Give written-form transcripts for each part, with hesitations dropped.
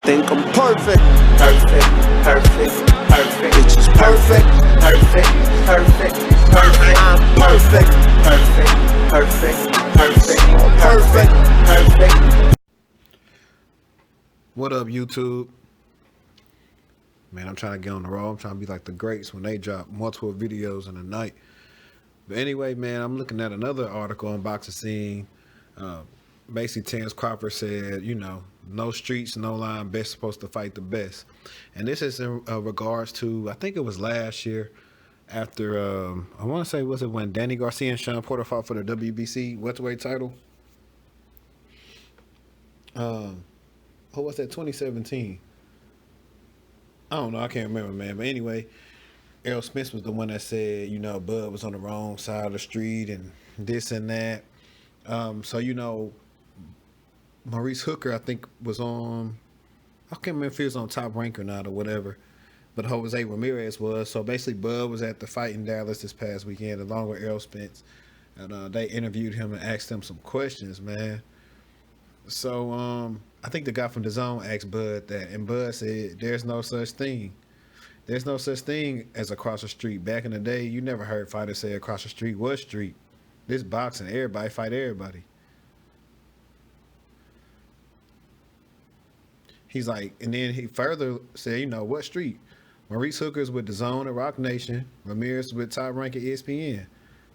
Think I'm perfect. Perfect, perfect, perfect. Bitches perfect. Perfect, perfect, perfect. I'm perfect. Perfect, perfect, perfect. Perfect. Perfect. What up, YouTube? Man, I'm trying to get on the road. I'm trying to be like the greats when they drop multiple videos in a night. But anyway, man, I'm looking at another article on Boxing Scene. Basically, Terence Crawford said, no streets, no line, best supposed to fight the best. And this is in regards to, I think it was last year after, I want to say, was it when Danny Garcia and Sean Porter fought for the WBC welterweight title? What was that, 2017? I don't know. I can't remember, man. But anyway, Errol Spence was the one that said, Bud was on the wrong side of the street and this and that. So, Maurice Hooker, I think, was on, I can't remember if he was on Top Rank or not or whatever, but Jose Ramirez was. So basically, Bud was at the fight in Dallas this past weekend along with Errol Spence. And they interviewed him and asked him some questions, man. So I think the guy from DAZN asked Bud that, and Bud said, there's no such thing. There's no such thing as across the street. Back in the day, you never heard fighters say across the street was street. This boxing, everybody fight everybody. He's like, and then he further said, what street? Maurice Hooker's with DAZN and Rock Nation. Ramirez with Top Rank at ESPN.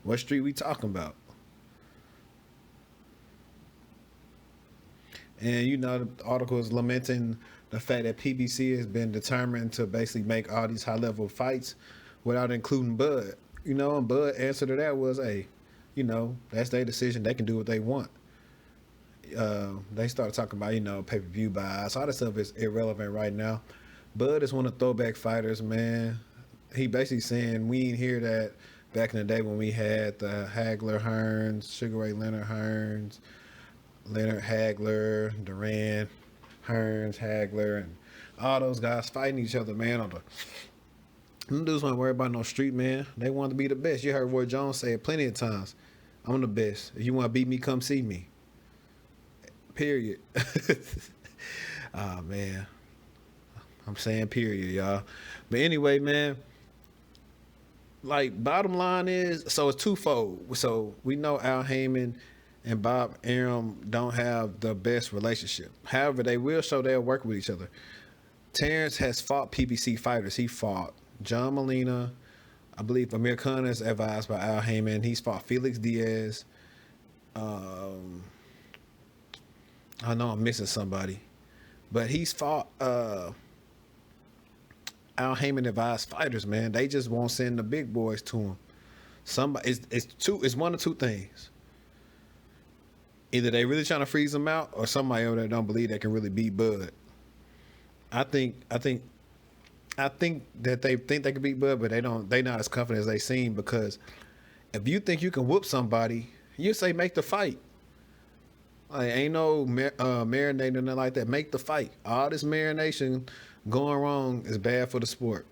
What street we talking about? And the article is lamenting the fact that PBC has been determined to basically make all these high-level fights without including Bud. And Bud answer to that was, hey, that's their decision. They can do what they want. They started talking about, pay-per-view buys. All that stuff is irrelevant right now. Bud is one of the throwback fighters, man. He basically saying we ain't hear that back in the day when we had the Hagler Hearns, Sugar Ray Leonard Hearns, Leonard Hagler, Duran, Hearns, Hagler, and all those guys fighting each other, man. Them dudes weren't worried about no street, man. They wanted to be the best. You heard Roy Jones say it plenty of times. I'm the best. If you want to beat me, come see me. Period. Oh, man. I'm saying period, y'all. But anyway, man, like, bottom line is, so it's twofold. So we know Al Heyman and Bob Arum don't have the best relationship. However, they will show they'll work with each other. Terrence has fought PBC fighters. He fought John Molina. I believe Amir Khan is advised by Al Heyman. He's fought Felix Diaz. I know I'm missing somebody. But he's fought Al Heyman advised fighters, man. They just won't send the big boys to him. It's one of two things. Either they really trying to freeze him out, or somebody over there don't believe they can really beat Bud. I think that they think they can beat Bud, but they not as confident as they seem, because if you think you can whoop somebody, you say make the fight. Like, ain't no marinating or nothing like that. Make the fight. All this marination going wrong is bad for the sport.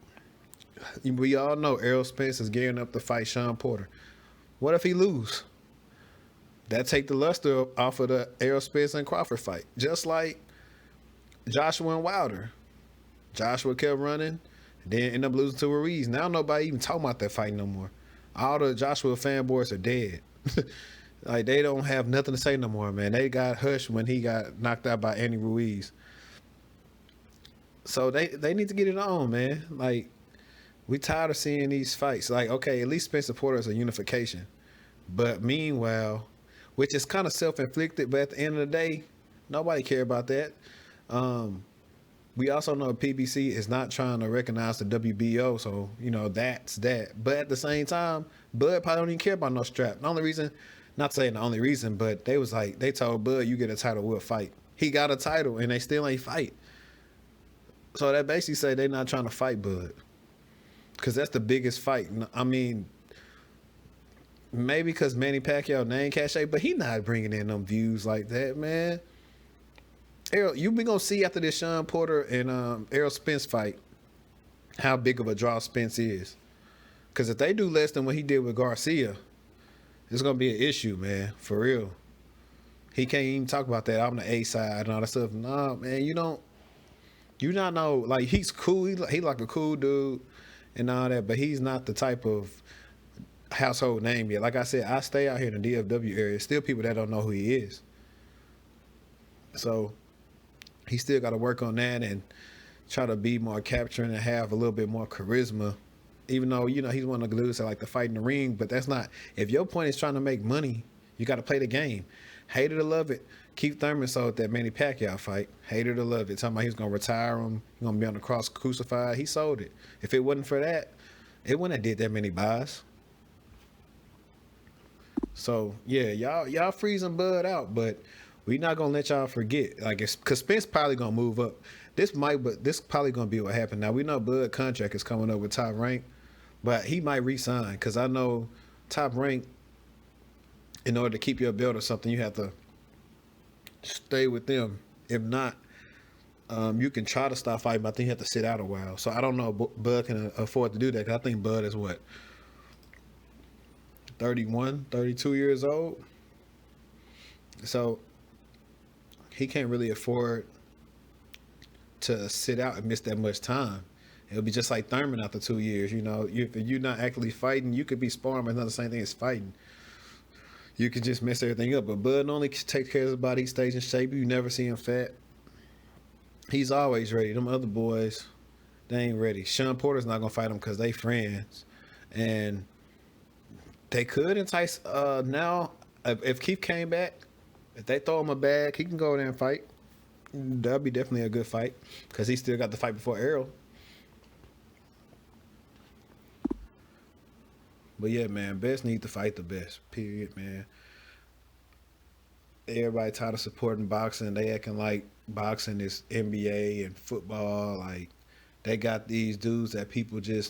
We all know Errol Spence is gearing up to fight Sean Porter. What if he lose? That take the luster off of the Errol Spence and Crawford fight. Just like Joshua and Wilder. Joshua kept running, then ended up losing to Ruiz. Now nobody even talking about that fight no more. All the Joshua fanboys are dead. Like, they don't have nothing to say no more, man. They got hushed when he got knocked out by Andy Ruiz. So they need to get it on, man. Like, we tired of seeing these fights. Like, okay, at least Spencer Porter is a unification. But meanwhile, which is kind of self-inflicted, but at the end of the day, nobody care about that. We also know PBC is not trying to recognize the WBO, so, that's that. But at the same time, Bud probably don't even care about no strap. The only reason, not saying the only reason, but they told Bud, you get a title, we'll fight. He got a title, and they still ain't fight. So that basically say they're not trying to fight Bud, because that's the biggest fight. I mean, maybe because Manny Pacquiao name cachet, but he not bringing in them views like that, man. Errol, you be gonna see after this Sean Porter and Errol Spence fight how big of a draw Spence is. Because if they do less than what he did with Garcia, it's gonna be an issue, man, for real. He can't even talk about that. I'm the A side and all that stuff. Nah, man, you don't. You not know, like, he's cool. He like a cool dude and all that, but he's not the type of household name yet. Like I said, I stay out here in the DFW area. Still people that don't know who he is. So he still got to work on that and try to be more capturing and have a little bit more charisma. Even though, you know, he's one of the dudes that like to fight in the ring, but that's not. If your point is trying to make money, you got to play the game. Hate it or love it. Keith Thurman sold that Manny Pacquiao fight. Hate it or love it. Talking about he was going to retire him. He's going to be on the cross crucified. He sold it. If it wasn't for that, it wouldn't have did that many buys. So, yeah, y'all freezing Bud out, but we not going to let y'all forget. Like, because Spence probably going to move up. This probably going to be what happened. Now, we know Bud contract is coming up with Top Rank, but he might re-sign because I know Top Rank, in order to keep your belt or something, you have to stay with them. If not, you can try to stop fighting, but I think you have to sit out a while. So I don't know if Bud can afford to do that, because I think Bud is what, 31, 32 years old? So he can't really afford to sit out and miss that much time. It'll be just like Thurman after 2 years. You know, if you're not actually fighting, you could be sparring, but it's not the same thing as fighting. You can just mess everything up. But Bud only takes care of his body, stays in shape. You never see him fat. He's always ready. Them other boys, they ain't ready. Sean Porter's not gonna fight him because they friends, and they could entice. Now, if Keith came back, if they throw him a bag, he can go there and fight. That'd be definitely a good fight because he still got the fight before Errol. But yeah, man, best need to fight the best. Period, man. Everybody tired of supporting boxing. They acting like boxing is NBA and football. Like, they got these dudes that people just